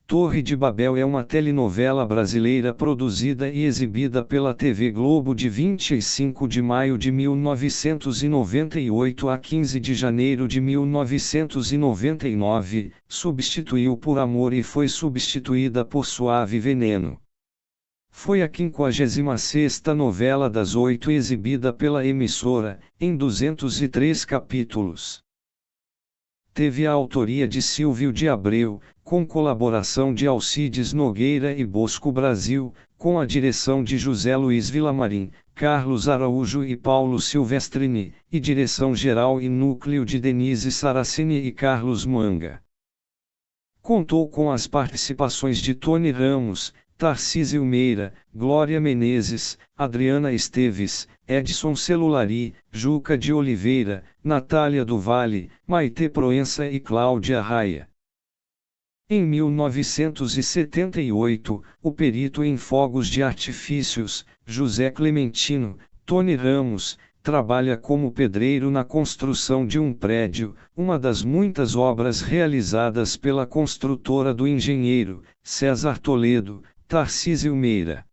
Torre de Babel é uma telenovela brasileira produzida e exibida pela TV Globo de 25 de maio de 1998 a 15 de janeiro de 1999, substituiu por Amor e foi substituída por Suave Veneno. Foi a 56ª novela das 8 exibida pela emissora, em 203 capítulos. Teve a autoria de Silvio de Abreu, com colaboração de Alcides Nogueira e Bosco Brasil, com a direção de José Luiz Vilamarim, Carlos Araújo e Paulo Silvestrini, e direção-geral e núcleo de Denise Saraceni e Carlos Manga. Contou com as participações de Tony Ramos, Tarcísio Meira, Glória Menezes, Adriana Esteves, Edson Celulari, Juca de Oliveira, Natália do Vale, Maitê Proença e Cláudia Raia. Em 1978, o perito em fogos de artifícios, José Clementino, Tony Ramos, trabalha como pedreiro na construção de um prédio, uma das muitas obras realizadas pela construtora do engenheiro, César Toledo, Tarcísio Meira.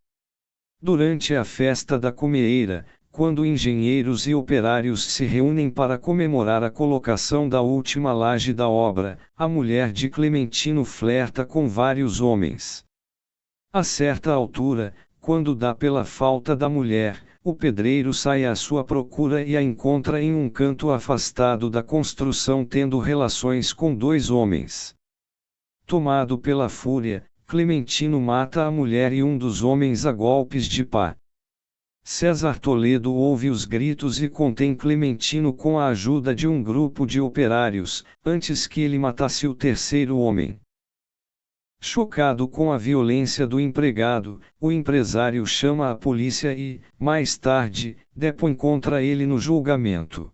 Durante a festa da Cumeeira, quando engenheiros e operários se reúnem para comemorar a colocação da última laje da obra, a mulher de Clementino flerta com vários homens. A certa altura, quando dá pela falta da mulher, o pedreiro sai à sua procura e a encontra em um canto afastado da construção tendo relações com 2 homens. Tomado pela fúria, Clementino mata a mulher e um dos homens a golpes de pá. César Toledo ouve os gritos e contém Clementino com a ajuda de um grupo de operários, antes que ele matasse o terceiro homem. Chocado com a violência do empregado, o empresário chama a polícia e, mais tarde, depõe contra ele no julgamento.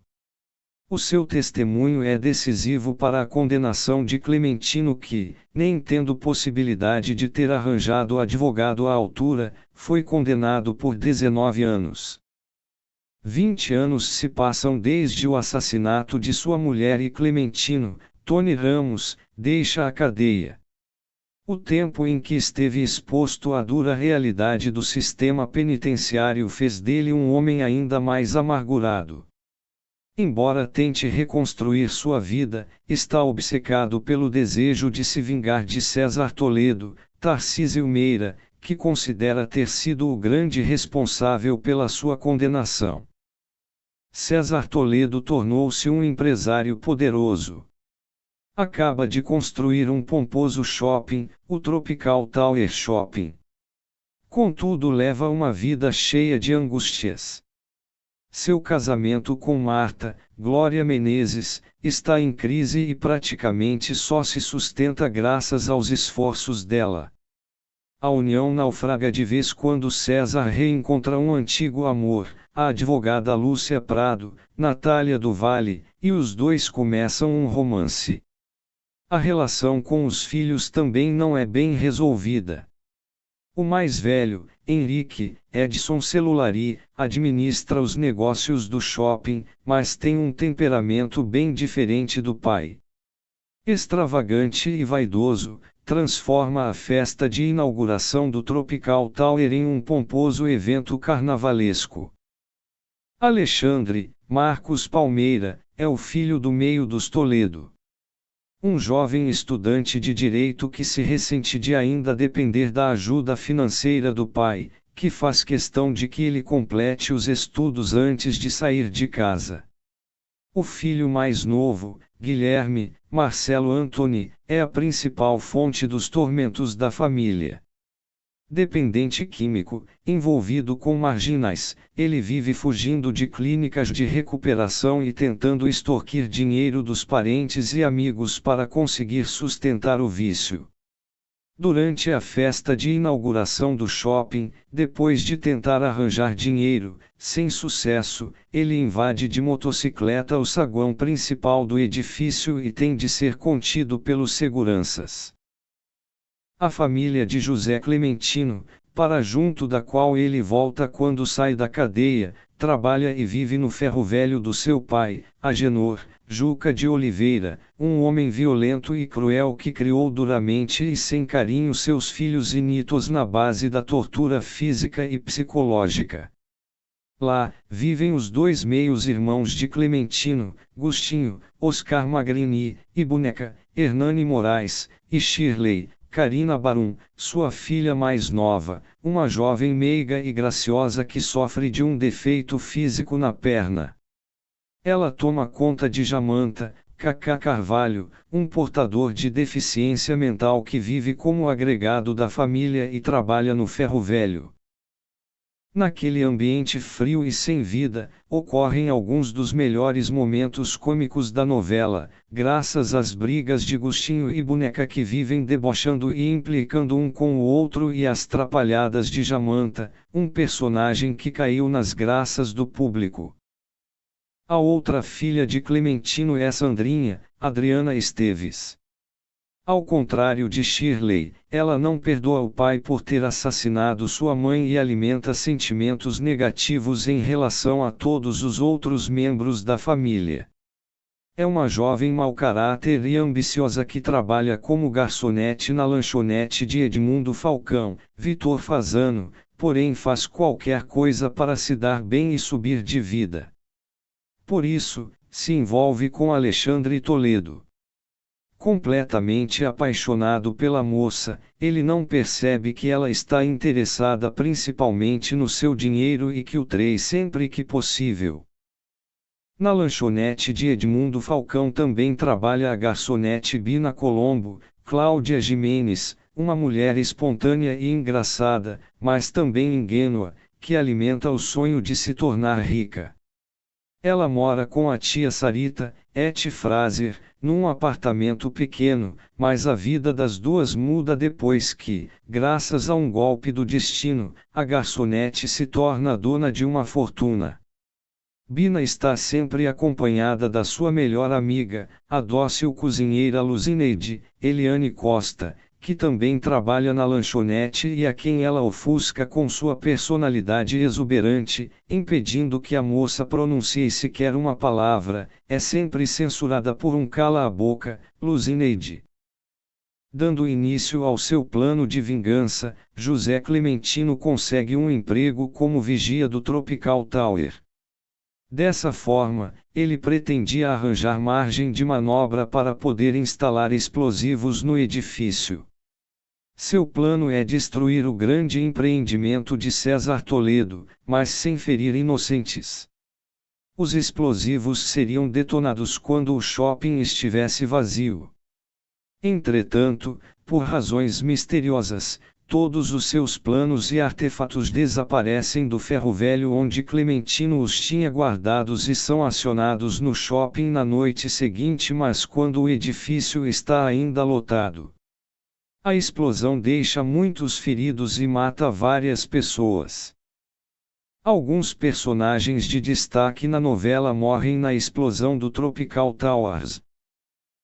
O seu testemunho é decisivo para a condenação de Clementino que, nem tendo possibilidade de ter arranjado advogado à altura, foi condenado por 19 anos. 20 anos se passam desde o assassinato de sua mulher e Clementino, Tony Ramos, deixa a cadeia. O tempo em que esteve exposto à dura realidade do sistema penitenciário fez dele um homem ainda mais amargurado. Embora tente reconstruir sua vida, está obcecado pelo desejo de se vingar de César Toledo, Tarcísio Meira, que considera ter sido o grande responsável pela sua condenação. César Toledo tornou-se um empresário poderoso. Acaba de construir um pomposo shopping, o Tropical Tower Shopping. Contudo, leva uma vida cheia de angústias. Seu casamento com Marta, Glória Menezes, está em crise e praticamente só se sustenta graças aos esforços dela. A união naufraga de vez quando César reencontra um antigo amor, a advogada Lúcia Prado, Natália do Vale, e os dois começam um romance. A relação com os filhos também não é bem resolvida. O mais velho, Henrique, Edson Celulari, administra os negócios do shopping, mas tem um temperamento bem diferente do pai. Extravagante e vaidoso, transforma a festa de inauguração do Tropical Tower em um pomposo evento carnavalesco. Alexandre, Marcos Palmeira, é o filho do meio dos Toledo. Um jovem estudante de direito que se ressente de ainda depender da ajuda financeira do pai, que faz questão de que ele complete os estudos antes de sair de casa. O filho mais novo, Guilherme, Marcelo Antoni, é a principal fonte dos tormentos da família. Dependente químico, envolvido com marginais, ele vive fugindo de clínicas de recuperação e tentando extorquir dinheiro dos parentes e amigos para conseguir sustentar o vício. Durante a festa de inauguração do shopping, depois de tentar arranjar dinheiro, sem sucesso, ele invade de motocicleta o saguão principal do edifício e tem de ser contido pelos seguranças. A família de José Clementino, para junto da qual ele volta quando sai da cadeia, trabalha e vive no ferro velho do seu pai, Agenor, Juca de Oliveira, um homem violento e cruel que criou duramente e sem carinho seus filhos initos na base da tortura física e psicológica. Lá, vivem os dois meios-irmãos de Clementino, Gustinho, Oscar Magrini, e Boneca, Hernani Moraes, e Shirley, Karina Barum, sua filha mais nova, uma jovem meiga e graciosa que sofre de um defeito físico na perna. Ela toma conta de Jamanta, Cacá Carvalho, um portador de deficiência mental que vive como agregado da família e trabalha no ferro velho. Naquele ambiente frio e sem vida, ocorrem alguns dos melhores momentos cômicos da novela, graças às brigas de Gustinho e Boneca que vivem debochando e implicando um com o outro e às trapalhadas de Jamanta, um personagem que caiu nas graças do público. A outra filha de Clementino é Sandrinha, Adriana Esteves. Ao contrário de Shirley, ela não perdoa o pai por ter assassinado sua mãe e alimenta sentimentos negativos em relação a todos os outros membros da família. É uma jovem mau caráter e ambiciosa que trabalha como garçonete na lanchonete de Edmundo Falcão, Vitor Fasano, porém faz qualquer coisa para se dar bem e subir de vida. Por isso, se envolve com Alexandre Toledo. Completamente apaixonado pela moça, ele não percebe que ela está interessada principalmente no seu dinheiro e que o trai sempre que possível. Na lanchonete de Edmundo Falcão também trabalha a garçonete Bina Colombo, Cláudia Jimenez, uma mulher espontânea e engraçada, mas também ingênua, que alimenta o sonho de se tornar rica. Ela mora com a tia Sarita, et Fraser, num apartamento pequeno, mas a vida das duas muda depois que, graças a um golpe do destino, a garçonete se torna dona de uma fortuna. Bina está sempre acompanhada da sua melhor amiga, a dócil cozinheira Luzineide, Eliane Costa, que também trabalha na lanchonete e a quem ela ofusca com sua personalidade exuberante, impedindo que a moça pronuncie sequer uma palavra, é sempre censurada por um cala-a-boca, Luzineide. Dando início ao seu plano de vingança, José Clementino consegue um emprego como vigia do Tropical Tower. Dessa forma, ele pretendia arranjar margem de manobra para poder instalar explosivos no edifício. Seu plano é destruir o grande empreendimento de César Toledo, mas sem ferir inocentes. Os explosivos seriam detonados quando o shopping estivesse vazio. Entretanto, por razões misteriosas, todos os seus planos e artefatos desaparecem do ferro velho onde Clementino os tinha guardados e são acionados no shopping na noite seguinte, mas quando o edifício está ainda lotado. A explosão deixa muitos feridos e mata várias pessoas. Alguns personagens de destaque na novela morrem na explosão do Tropical Towers.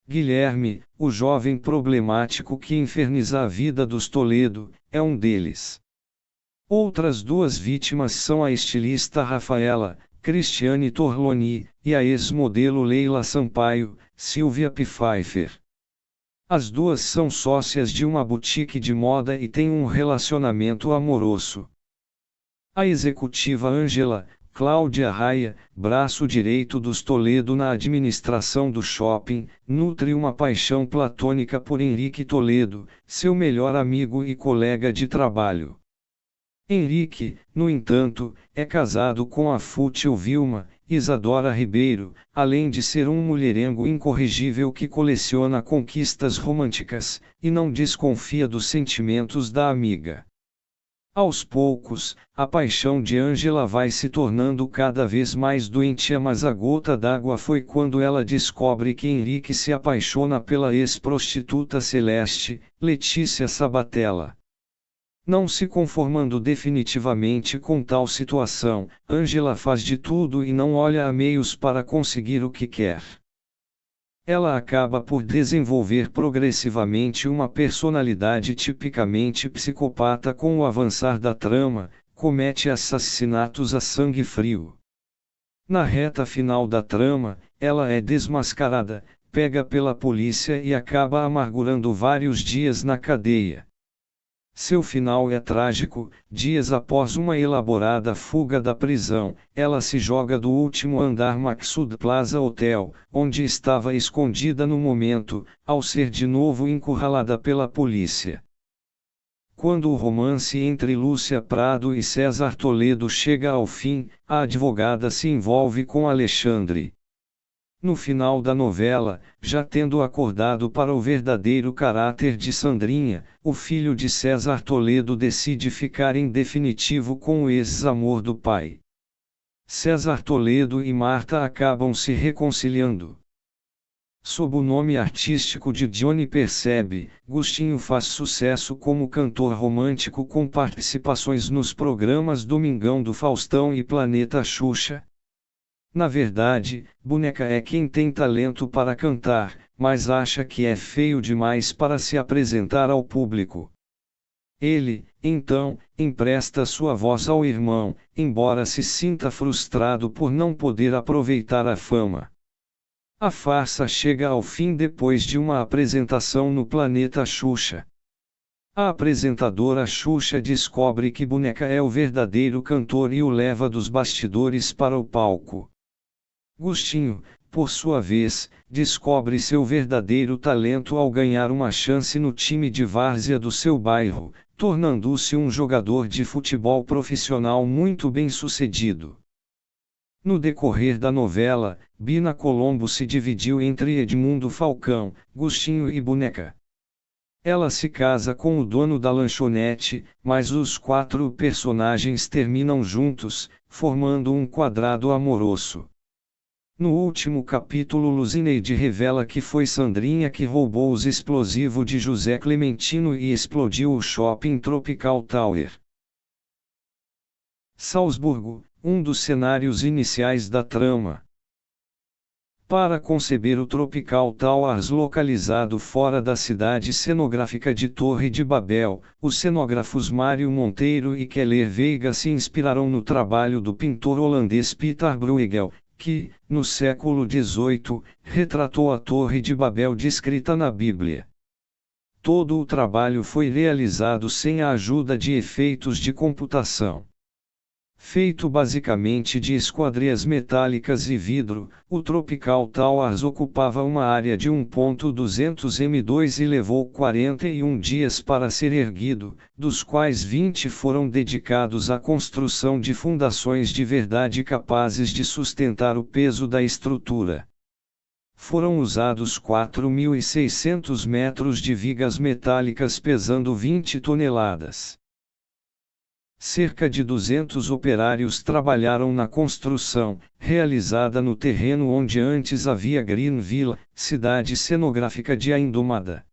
Guilherme, o jovem problemático que inferniza a vida dos Toledo, é um deles. Outras duas vítimas são a estilista Rafaela, Cristiane Torloni, e a ex-modelo Leila Sampaio, Silvia Pfeiffer. As duas são sócias de uma boutique de moda e têm um relacionamento amoroso. A executiva Ângela, Cláudia Raia, braço direito dos Toledo na administração do shopping, nutre uma paixão platônica por Henrique Toledo, seu melhor amigo e colega de trabalho. Henrique, no entanto, é casado com a fútil Vilma, Isadora Ribeiro, além de ser um mulherengo incorrigível que coleciona conquistas românticas, e não desconfia dos sentimentos da amiga. Aos poucos, a paixão de Ângela vai se tornando cada vez mais doentia, mas a gota d'água foi quando ela descobre que Henrique se apaixona pela ex-prostituta Celeste, Letícia Sabatella. Não se conformando definitivamente com tal situação, Ângela faz de tudo e não olha a meios para conseguir o que quer. Ela acaba por desenvolver progressivamente uma personalidade tipicamente psicopata. Com o avançar da trama, comete assassinatos a sangue frio. Na reta final da trama, ela é desmascarada, pega pela polícia e acaba amargurando vários dias na cadeia. Seu final é trágico. Dias após uma elaborada fuga da prisão, ela se joga do último andar Maqsood Plaza Hotel, onde estava escondida no momento, ao ser de novo encurralada pela polícia. Quando o romance entre Lúcia Prado e César Toledo chega ao fim, a advogada se envolve com Alexandre. No final da novela, já tendo acordado para o verdadeiro caráter de Sandrinha, o filho de César Toledo decide ficar em definitivo com o ex-amor do pai. César Toledo e Marta acabam se reconciliando. Sob o nome artístico de Johnny Percebe, Gustinho faz sucesso como cantor romântico com participações nos programas Domingão do Faustão e Planeta Xuxa. Na verdade, Boneca é quem tem talento para cantar, mas acha que é feio demais para se apresentar ao público. Ele, então, empresta sua voz ao irmão, embora se sinta frustrado por não poder aproveitar a fama. A farsa chega ao fim depois de uma apresentação no Planeta Xuxa. A apresentadora Xuxa descobre que Boneca é o verdadeiro cantor e o leva dos bastidores para o palco. Gustinho, por sua vez, descobre seu verdadeiro talento ao ganhar uma chance no time de várzea do seu bairro, tornando-se um jogador de futebol profissional muito bem-sucedido. No decorrer da novela, Bina Colombo se dividiu entre Edmundo Falcão, Gustinho e Boneca. Ela se casa com o dono da lanchonete, mas os 4 personagens terminam juntos, formando um quadrado amoroso. No último capítulo, Luzineide revela que foi Sandrinha que roubou os explosivos de José Clementino e explodiu o shopping Tropical Tower. Salzburgo, um dos cenários iniciais da trama. Para conceber o Tropical Towers localizado fora da cidade cenográfica de Torre de Babel, os cenógrafos Mário Monteiro e Keller Veiga se inspiraram no trabalho do pintor holandês Pieter Bruegel, que, no século XVIII, retratou a Torre de Babel descrita na Bíblia. Todo o trabalho foi realizado sem a ajuda de efeitos de computação. Feito basicamente de esquadrias metálicas e vidro, o Tropical Towers ocupava uma área de 1.200 m² e levou 41 dias para ser erguido, dos quais 20 foram dedicados à construção de fundações de verdade capazes de sustentar o peso da estrutura. Foram usados 4.600 metros de vigas metálicas pesando 20 toneladas. Cerca de 200 operários trabalharam na construção, realizada no terreno onde antes havia Greenville, cidade cenográfica de A Indomada.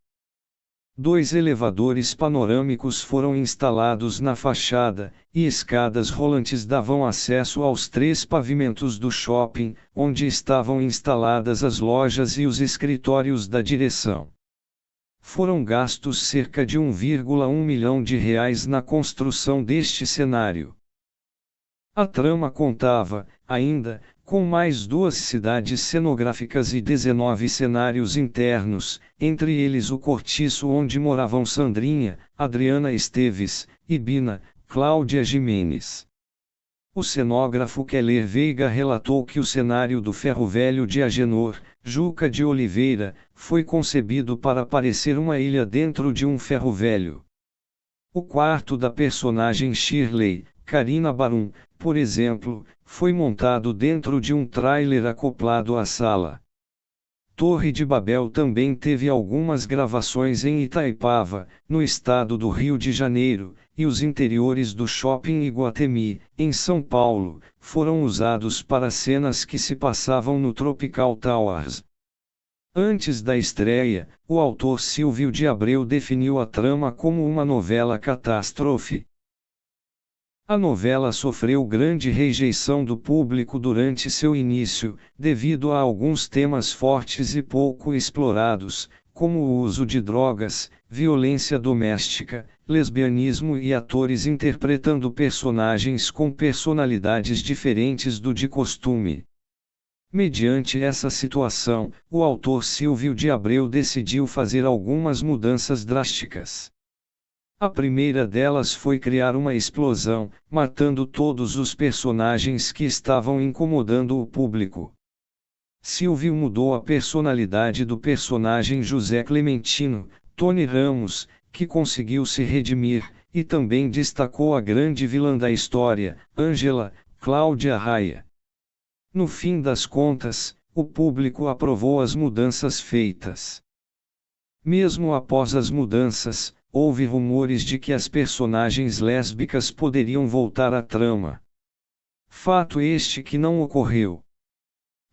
2 elevadores panorâmicos foram instalados na fachada, e escadas rolantes davam acesso aos 3 pavimentos do shopping, onde estavam instaladas as lojas e os escritórios da direção. Foram gastos cerca de R$ 1,1 milhão na construção deste cenário. A trama contava, ainda, com mais 2 cidades cenográficas e 19 cenários internos, entre eles o cortiço onde moravam Sandrinha, Adriana Esteves, e Bina, Cláudia Jimenez. O cenógrafo Keller Veiga relatou que o cenário do Ferro Velho de Agenor, Juca de Oliveira, foi concebido para parecer uma ilha dentro de um ferro velho. O quarto da personagem Shirley, Karina Barum, por exemplo, foi montado dentro de um trailer acoplado à sala. Torre de Babel também teve algumas gravações em Itaipava, no estado do Rio de Janeiro, e os interiores do shopping Iguatemi, em São Paulo, foram usados para cenas que se passavam no Tropical Towers. Antes da estreia, o autor Silvio de Abreu definiu a trama como uma novela catástrofe. A novela sofreu grande rejeição do público durante seu início, devido a alguns temas fortes e pouco explorados, como o uso de drogas, violência doméstica, lesbianismo e atores interpretando personagens com personalidades diferentes do de costume. Mediante essa situação, o autor Silvio de Abreu decidiu fazer algumas mudanças drásticas. A primeira delas foi criar uma explosão, matando todos os personagens que estavam incomodando o público. Silvio mudou a personalidade do personagem José Clementino, Tony Ramos, que conseguiu se redimir, e também destacou a grande vilã da história, Ângela, Cláudia Raia. No fim das contas, o público aprovou as mudanças feitas. Mesmo após as mudanças, houve rumores de que as personagens lésbicas poderiam voltar à trama. Fato este que não ocorreu.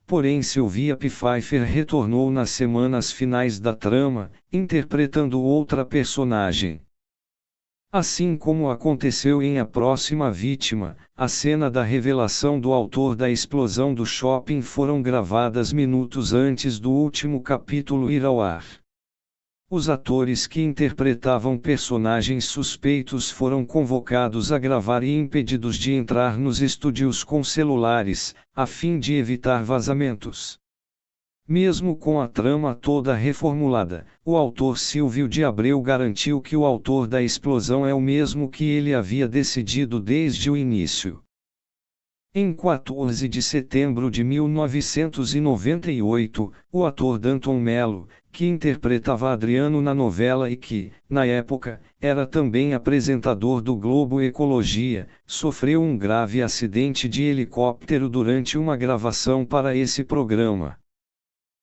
Porém Sylvia Pfeiffer retornou nas semanas finais da trama, interpretando outra personagem. Assim como aconteceu em A Próxima Vítima, a cena da revelação do autor da explosão do shopping foram gravadas minutos antes do último capítulo ir ao ar. Os atores que interpretavam personagens suspeitos foram convocados a gravar e impedidos de entrar nos estúdios com celulares, a fim de evitar vazamentos. Mesmo com a trama toda reformulada, o autor Silvio de Abreu garantiu que o autor da explosão é o mesmo que ele havia decidido desde o início. Em 14 de setembro de 1998, o ator Danton Mello, que interpretava Adriano na novela e que, na época, era também apresentador do Globo Ecologia, sofreu um grave acidente de helicóptero durante uma gravação para esse programa.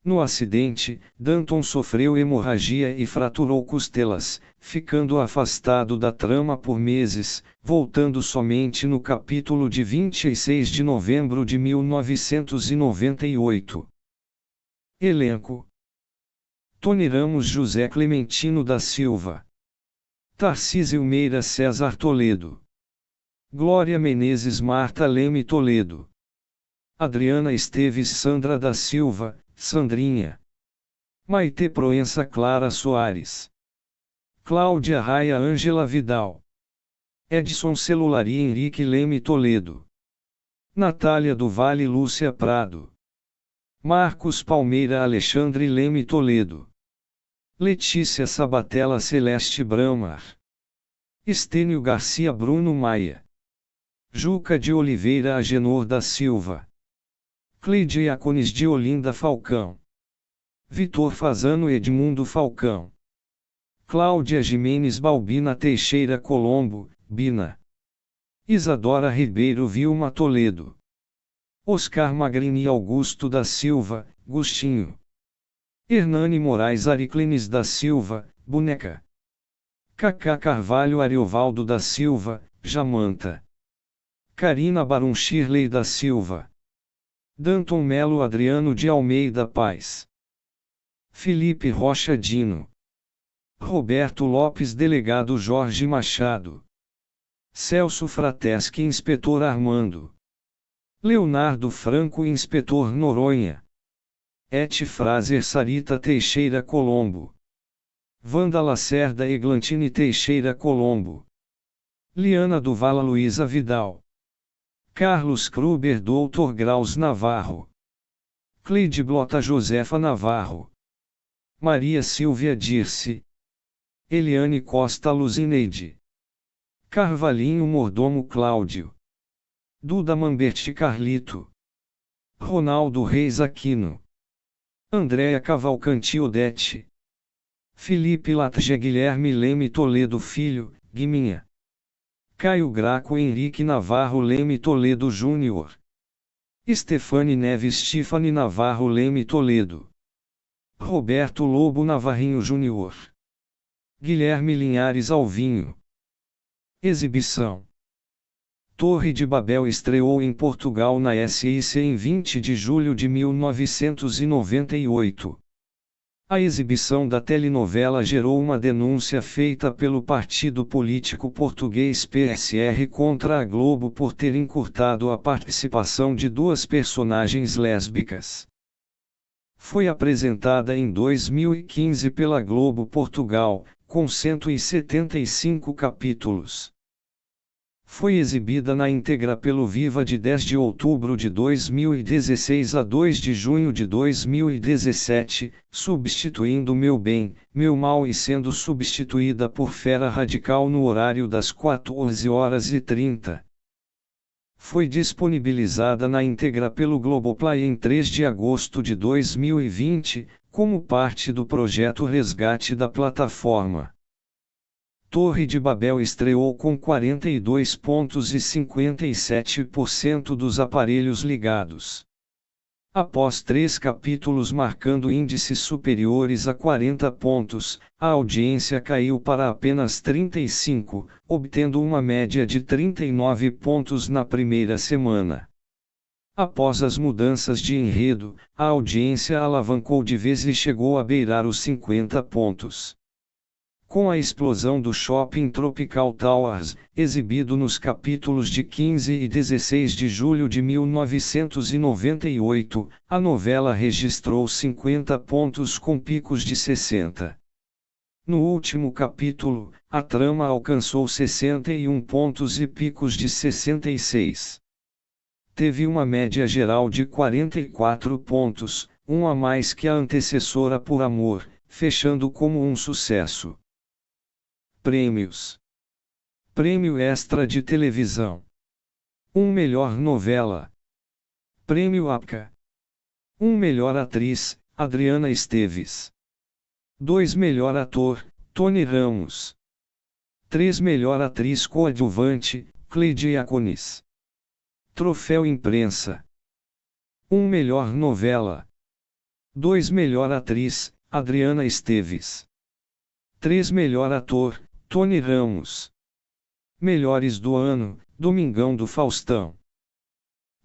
No acidente, Danton sofreu hemorragia e fraturou costelas, ficando afastado da trama por meses, voltando somente no capítulo de 26 de novembro de 1998. Elenco: Tony Ramos, José Clementino da Silva, Tarcísio Meira, César Toledo, Glória Menezes, Marta Leme Toledo, Adriana Esteves, Sandra da Silva, Sandrinha, Maite Proença, Clara Soares, Cláudia Raia, Ângela Vidal, Edson Celulari, Henrique Leme Toledo, Natália do Vale, Lúcia Prado, Marcos Palmeira, Alexandre Leme Toledo, Letícia Sabatella, Celeste Bramar, Estênio Garcia, Bruno Maia, Juca de Oliveira, Agenor da Silva, Cleide Iacones de Olinda Falcão, Vitor Fazano, Edmundo Falcão, Cláudia Jimenez Balbina Teixeira Colombo, Bina, Isadora Ribeiro Vilma Toledo, Oscar Magrini Augusto da Silva, Gustinho, Hernani Moraes Ariclenes da Silva, Boneca, Cacá Carvalho Ariovaldo da Silva, Jamanta, Karina Barum Shirley da Silva, Danton Melo Adriano de Almeida Paz, Felipe Rocha Dino, Roberto Lopes Delegado Jorge Machado, Celso Frateschi Inspetor Armando, Leonardo Franco Inspetor Noronha, Eti Fraser Sarita Teixeira Colombo, Wanda Lacerda Eglantine Teixeira Colombo, Liana do Vala Luiza Vidal, Carlos Kruber Doutor Graus Navarro, Cleide Blota Josefa Navarro, Maria Silvia Dirce, Eliane Costa Luzineide, Carvalhinho Mordomo Cláudio, Duda Mamberti Carlito, Ronaldo Reis Aquino, Andréa Cavalcanti Odete, Felipe Latge Guilherme Leme Toledo Filho, Guiminha, Caio Graco Henrique Navarro Leme Toledo Júnior, Stefane Neves Tiffany Navarro Leme Toledo, Roberto Lobo Navarrinho Júnior, Guilherme Linhares Alvinho. Exibição: Torre de Babel estreou em Portugal na SIC em 20 de julho de 1998. A exibição da telenovela gerou uma denúncia feita pelo partido político português PSR contra a Globo por ter encurtado a participação de duas personagens lésbicas. Foi apresentada em 2015 pela Globo Portugal, com 175 capítulos. Foi exibida na íntegra pelo Viva de 10 de outubro de 2016 a 2 de junho de 2017, substituindo Meu Bem, Meu Mal e sendo substituída por Fera Radical no horário das 14h30. Foi disponibilizada na íntegra pelo Globoplay em 3 de agosto de 2020, como parte do projeto Resgate da plataforma. Torre de Babel estreou com 42,57% dos aparelhos ligados. Após 3 capítulos marcando índices superiores a 40 pontos, a audiência caiu para apenas 35, obtendo uma média de 39 pontos na primeira semana. Após as mudanças de enredo, a audiência alavancou de vez e chegou a beirar os 50 pontos. Com a explosão do Shopping Tropical Towers, exibido nos capítulos de 15 e 16 de julho de 1998, a novela registrou 50 pontos com picos de 60. No último capítulo, a trama alcançou 61 pontos e picos de 66. Teve uma média geral de 44 pontos, um a mais que a antecessora Por Amor, fechando como um sucesso. Prêmios: Prêmio Extra de Televisão. Melhor Novela. Prêmio APCA. Melhor Atriz, Adriana Esteves. 2 Melhor Ator, Tony Ramos. 3 Melhor Atriz Coadjuvante, Cleide Yaconis. Troféu Imprensa. Melhor Novela. 2 Melhor Atriz, Adriana Esteves. 3 Melhor Ator, Tony Ramos. Melhores do Ano, Domingão do Faustão.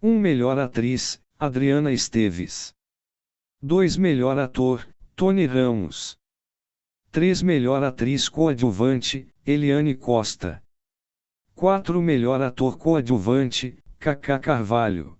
Melhor Atriz, Adriana Esteves. 2 Melhor Ator, Tony Ramos. 3 Melhor Atriz Coadjuvante, Eliane Costa. 4 Melhor Ator Coadjuvante, Cacá Carvalho.